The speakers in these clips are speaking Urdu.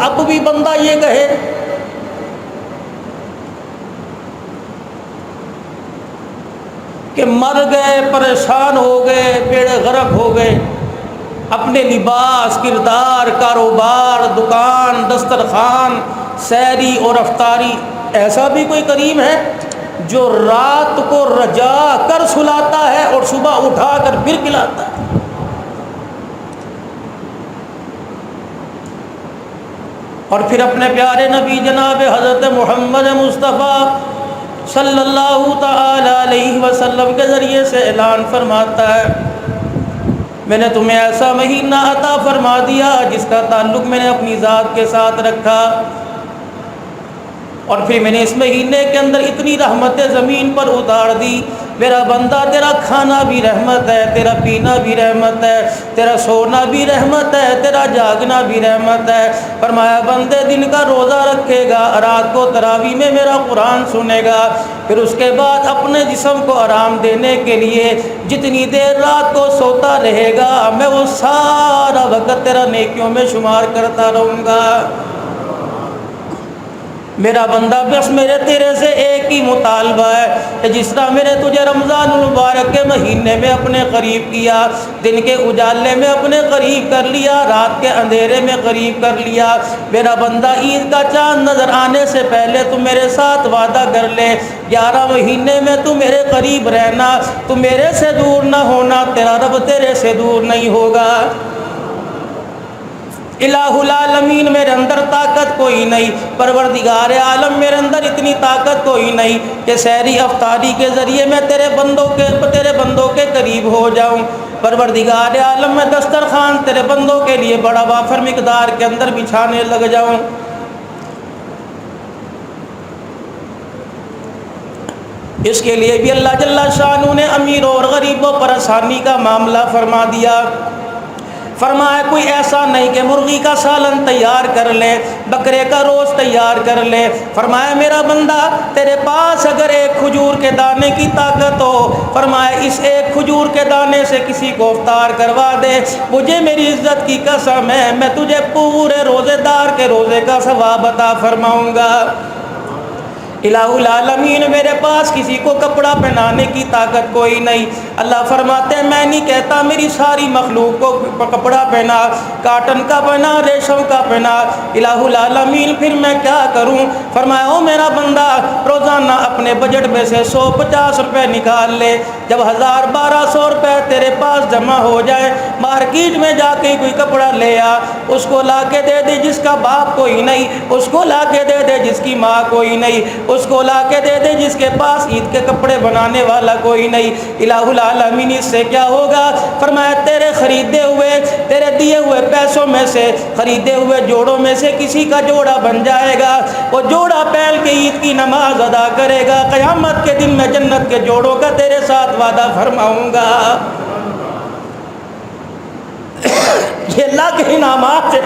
اب بھی بندہ یہ کہے کہ مر گئے، پریشان ہو گئے، بیڑے غرق ہو گئے، اپنے لباس، کردار، کاروبار، دکان، دسترخوان، سیری اور افطاری، ایسا بھی کوئی کریم ہے جو رات کو رجا کر سلاتا ہے اور صبح اٹھا کر پھر کھلاتا ہے؟ اور پھر اپنے پیارے نبی جناب حضرت محمد مصطفیٰ صلی اللہ تعالی علیہ وسلم کے ذریعے سے اعلان فرماتا ہے، میں نے تمہیں ایسا مہینہ عطا فرما دیا جس کا تعلق میں نے اپنی ذات کے ساتھ رکھا، اور پھر میں نے اس مہینے کے اندر اتنی رحمتیں زمین پر اتار دی۔ میرا بندہ، تیرا کھانا بھی رحمت ہے، تیرا پینا بھی رحمت ہے، تیرا سونا بھی رحمت ہے، تیرا جاگنا بھی رحمت ہے۔ فرمایا بندے دن کا روزہ رکھے گا، رات کو تراویح میں میرا قرآن سنے گا، پھر اس کے بعد اپنے جسم کو آرام دینے کے لیے جتنی دیر رات کو سوتا رہے گا، میں وہ سارا وقت تیرا نیکیوں میں شمار کرتا رہوں گا۔ میرا بندہ، بس میرے تیرے سے ایک ہی مطالبہ ہے کہ جس طرح میں نے تجھے رمضان المبارک کے مہینے میں اپنے قریب کیا، دن کے اجالے میں اپنے قریب کر لیا، رات کے اندھیرے میں قریب کر لیا، میرا بندہ عید کا چاند نظر آنے سے پہلے تو میرے ساتھ وعدہ کر لے 11 مہینے میں تو میرے قریب رہنا، تو میرے سے دور نہ ہونا، تیرا رب تیرے سے دور نہیں ہوگا۔ الہ العالمین، میرے اندر طاقت کوئی نہیں، پروردگار عالم میرے اندر اتنی طاقت کوئی نہیں کہ سحری افطاری کے ذریعے میں تیرے بندوں کے قریب ہو جاؤں۔ پروردگار عالم، میں دسترخوان تیرے بندوں کے لیے بڑا وافر مقدار کے اندر بچھانے لگ جاؤں۔ اس کے لیے بھی اللہ جل شانہ نے امیروں اور غریبوں پر آسانی کا معاملہ فرما دیا۔ فرمایا کوئی ایسا نہیں کہ مرغی کا سالن تیار کر لے، بکرے کا روز تیار کر لے۔ فرمایا میرا بندہ، تیرے پاس اگر ایک کھجور کے دانے کی طاقت ہو، فرمایا اس ایک کھجور کے دانے سے کسی کو افطار کروا دے، مجھے میری عزت کی قسم ہے میں تجھے پورے روزے دار کے روزے کا ثواب عطا فرماؤں گا۔ الہ العالمین، میرے پاس کسی کو کپڑا پہنانے کی طاقت کوئی نہیں۔ اللہ فرماتے ہیں میں نہیں کہتا میری ساری مخلوق کو کپڑا پہنا، کاٹن کا پہنا، ریشم کا پہنا۔ الہ العالمین، پھر میں کیا کروں؟ فرمایا او میرا بندہ، روزانہ اپنے بجٹ میں سے 150 روپے نکال لے، جب 1200 روپے تیرے پاس جمع ہو جائے، مارکیٹ میں جا کے کوئی کپڑا لے آ، اس کو لا کے دے دے جس کا باپ کوئی نہیں، اس کو لا کے دے دے جس کی ماں کوئی نہیں، اس کو لا کے دے دے جس کے پاس عید کے کپڑے بنانے والا کوئی نہیں۔ الہ العالمین، اس سے کیا ہوگا؟ فرمایا تیرے خریدے ہوئے، تیرے دیے ہوئے پیسوں میں سے، خریدے ہوئے جوڑوں میں سے کسی کا جوڑا بن جائے گا، وہ جوڑا پہن کے عید کی نماز ادا کرے گا، قیامت کے دن میں جنت کے جوڑوں کا تیرے ساتھ وعدہ فرماؤں گا۔ یہ اللہ کے انعامات سے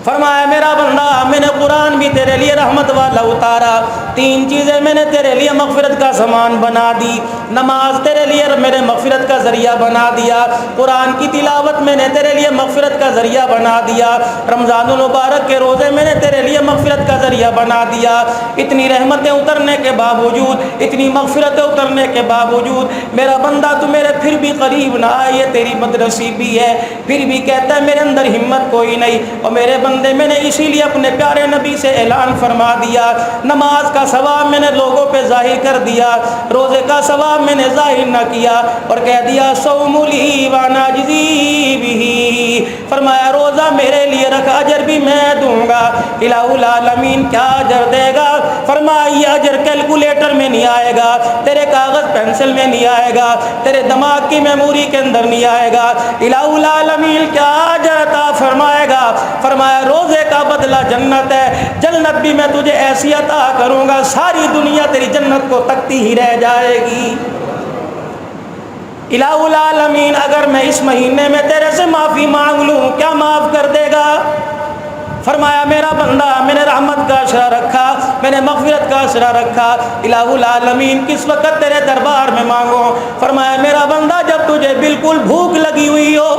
فرمایا میرا بندہ، میں نے قرآن بھی تیرے لیے رحمت والا اتارا، 3 چیزیں میں نے تیرے لیے مغفرت کا سامان بنا دی، نماز تیرے لیے میرے مغفرت کا ذریعہ بنا دیا، قرآن کی تلاوت میں نے تیرے لیے مغفرت کا ذریعہ بنا دیا، رمضان المبارک کے روزے میں نے تیرے لیے مغفرت کا ذریعہ بنا دیا۔ اتنی رحمتیں اترنے کے باوجود، اتنی مغفرتیں اترنے کے باوجود میرا بندہ تو میرے پھر بھی قریب نہ آئے، یہ تیری بدنصیبی ہے۔ پھر بھی کہتا ہے میرے اندر ہمت کوئی نہیں، اور میرے بندے میں نے اسی لیے اپنے پیارے نبی سے اعلان فرما دیا، نماز کا ثواب میں نے لوگوں پہ ظاہر کر دیا، روزے کا ثواب میں نے ظاہر نہ کیا، اور کہہ دیا صوم لی وانا اجزی بہ، فرمایا روزہ میرے لیے رکھ، اجر بھی میں دوں گا۔ الہ العالمین، کیا اجر دے گا؟ فرمایا یہ اجر کیلکولیٹر میں نہیں آئے گا، تیرے کاغذ پینسل میں نہیں آئے گا، تیرے دماغ کی میموری کے اندر نہیں آئے گا۔ الہ العالمین کیا اجر عطا فرمائے گا؟ فرمایا روزے کا بدلہ جنت ہے، جنت بھی میں تجھے ایسی عطا کروں گا ساری دنیا تیری جنت کو تکتی ہی رہ جائے گی۔ الہ العالمین، اگر میں اس مہینے میں تیرے سے معافی مانگ لوں کیا معاف کر دے گا؟ فرمایا میرا بندہ، میں نے رحمت کا اشرا رکھا، میں نے مغفرت کا اشرا رکھا، الہ العالمین کس وقت تیرے دربار میں مانگو؟ فرمایا میرا بندہ جب تجھے بالکل بھوک لگی ہوئی ہو،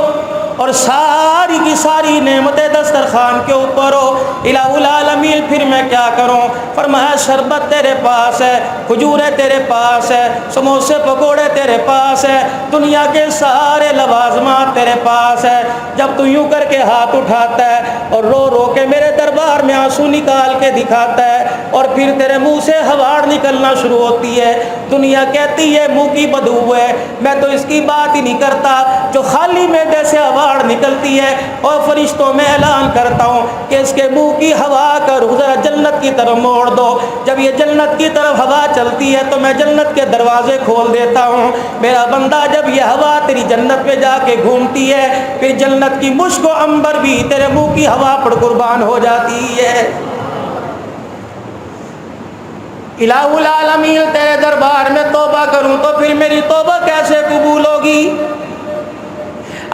اور ساری کی ساری نعمتیں دسترخوان کے اوپر ہو، الہ العالمین پھر میں کیا کروں؟ فرمایا شربت تیرے پاس ہے، کھجوریں تیرے پاس ہے، سموسے پکوڑے تیرے پاس ہے، دنیا کے سارے لوازمات تیرے پاس ہے۔ جب تو یوں کر کے ہاتھ اٹھاتا ہے اور رو رو کے میرے دربار میں آنسو نکال کے دکھاتا ہے اور پھر تیرے منہ سے ہواڑ نکلنا شروع ہوتی ہے، دنیا کہتی ہے منہ کی بدبو ہے، میں تو اس کی بات ہی نہیں کرتا جو خالی معدے سے ہواڑ نکلتی ہے، اور فرشتوں میں اعلان کرتا ہوں کہ اس کے منہ کی ہوا کا رخ ذرا جنت کی طرف موڑ دو۔ جب یہ جنت کی طرف ہوا چلتی ہے تو میں جنت کے دروازے کھول دیتا ہوں۔ میرا بندہ جب یہ ہوا تیری جنت پہ جا کے گھومتی ہے، پھر جنت کی مشک و عنبر بھی تیرے منہ کی ہوا پر قربان ہو جاتی ہے۔ الہ العالمین تیرے دربار میں توبہ کروں تو پھر میری توبہ کیسے قبول ہوگی؟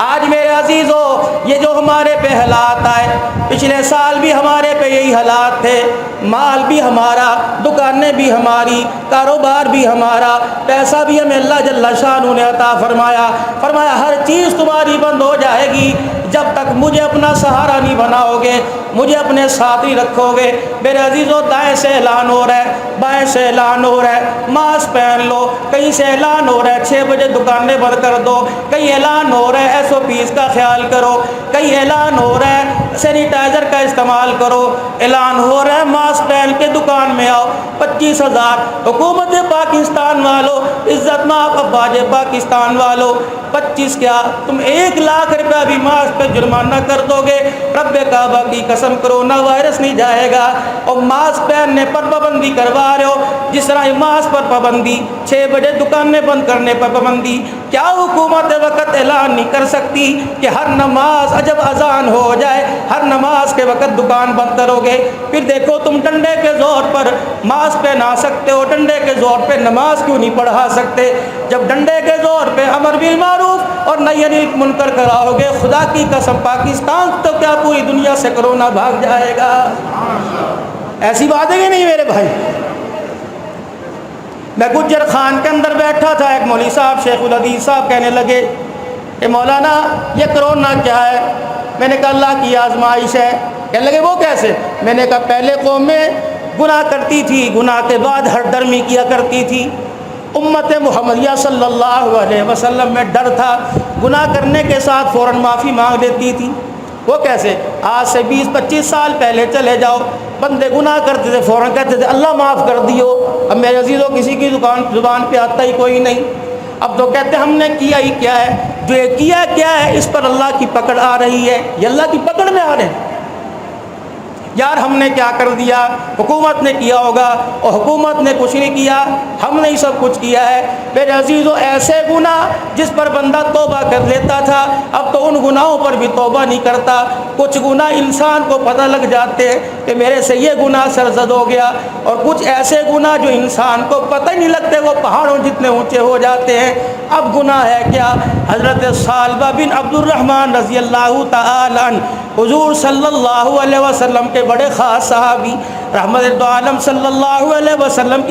آج میرے عزیزو یہ جو ہمارے پہ حالات آئے، پچھلے سال بھی ہمارے پہ یہی حالات تھے، مال بھی ہمارا، دکانیں بھی ہماری، کاروبار بھی ہمارا، پیسہ بھی ہمیں اللہ جل شانہ نے عطا فرمایا، فرمایا ہر چیز تمہاری بند ہو جائے گی جب تک مجھے اپنا سہارا نہیں بناؤ گے، مجھے اپنے ساتھ نہیں رکھو گے۔ میرے عزیزو دائیں سے اعلان ہو رہا ہے، بائیں سے اعلان ہو رہا ہے، ماسک پہن لو، کہیں سے اعلان ہو رہا ہے 6 بجے دکانیں بند کر دو، کہیں اعلان ہو رہا ہے SOPs کا خیال کرو، کہیں اعلان ہو رہا ہے سینیٹائزر کا استعمال کرو، اعلان ہو رہا ہے ماسک پہن کے دکان میں آؤ۔ 25,000 حکومت پاکستان والوں، عزت مآب افواج پاکستان والوں، 25 کیا تم 1 لاکھ روپیہ بھی ماسک پہ جرمانہ کر دو گے، رب کعبہ کی قسم کرونا وائرس نہیں جائے گا۔ اور ماسک پہننے پر پابندی کروا رہے ہو، جس طرح ماسک پر پابندی، 6 بجے دکانیں بند کرنے پر پابندی، کیا حکومت وقت اعلان نہیں کر سکتی کہ ہر نماز جب اذان ہو جائے ہر نماز کے وقت دکان بند کرو گے؟ پھر دیکھو تم ڈنڈے کے زور پر ماسک پہنا سکتے ہو، ڈنڈے کے زور پہ نماز کیوں نہیں پڑھا سکتے؟ جب ڈنڈے کے زور پہ امر بالمعروف اور نہی عن المنکر کراؤ گے، خدا کی قسم پاکستان تو کیا پوری دنیا سے کرونا بھاگ جائے گا۔ ایسی بات ہے کہ نہیں میرے بھائی؟ میں گجر خان کے اندر بیٹھا تھا، ایک مولوی صاحب شیخ الحدیث صاحب کہنے لگے کہ مولانا یہ کرونا کیا ہے؟ میں نے کہا اللہ کی آزمائش ہے۔ کہنے لگے وہ کیسے؟ میں نے کہا پہلے قومیں گناہ کرتی تھی، گناہ کے بعد ہر درمی کیا کرتی تھی، امت محمدیہ صلی اللہ علیہ وسلم میں ڈر تھا، گناہ کرنے کے ساتھ فوراً معافی مانگ لیتی تھی۔ وہ کیسے؟ آج سے 20-25 سال پہلے چلے جاؤ، بندے گناہ کرتے تھے فوراً کہتے تھے اللہ معاف کر دیو۔ اب میرے عزیزوں کسی کی زبان پہ آتا ہی کوئی نہیں، اب تو کہتے ہم نے کیا ہی کیا ہے، جو یہ کیا کیا ہے اس پر اللہ کی پکڑ آ رہی ہے، یہ اللہ کی پکڑ میں آ رہے ہیں۔ یار ہم نے کیا کر دیا؟ حکومت نے کیا ہوگا، اور حکومت نے کچھ نہیں کیا، ہم نے ہی سب کچھ کیا ہے۔ میرے عزیزوں ایسے گناہ جس پر بندہ توبہ کر لیتا تھا اب تو ان گناہوں پر بھی توبہ نہیں کرتا۔ کچھ گناہ انسان کو پتہ لگ جاتے ہیں کہ میرے سے یہ گناہ سرزد ہو گیا، اور کچھ ایسے گناہ جو انسان کو پتہ ہی نہیں لگتے، وہ پہاڑوں جتنے اونچے ہو جاتے ہیں۔ اب گناہ ہے کیا؟ حضرت ثعلبہ بن عبد الرحمن رضی اللہ تعالی عنہ حضور صلی اللہ علیہ وسلم کے بڑے خاص صحابی، رحمت دو عالم صلی اللہ علیہ وسلم کی